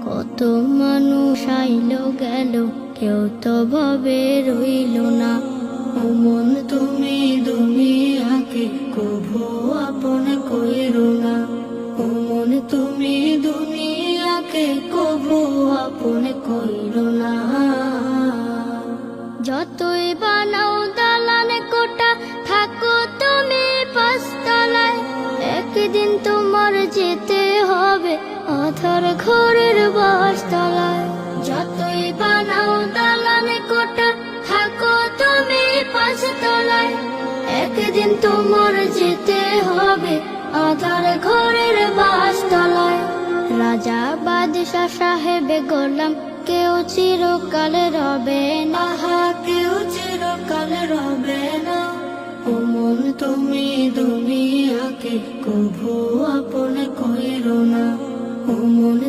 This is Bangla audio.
কত মানুষ আইলো গেল, কেউ তো ভাবে রইল না। ও মন তুমি দুনিয়াকে কভু আপন কইরো না। ও মন তুমি দুনিয়াকে কভু আপন কইরো না। যতই বানাও দালান কোটা, থাকো তুমি পাঁচতলায়, একদিন তোমার যেতে হবে আধার ঘরের বাসতলায়। যতই বানাও দালান কোটা, থাকো তুমি পাঁচতলায়, একদিন তোমার যেতে হবে আধার ঘরের বাসতলায়। রাজা বাদশা সাহেবে গোলাম কেউ চিরকাল রবে না, কেউ চিরকাল রবে না। ও মন তুমি দুনিয়াকে কভু আপন কইরো না। ও মন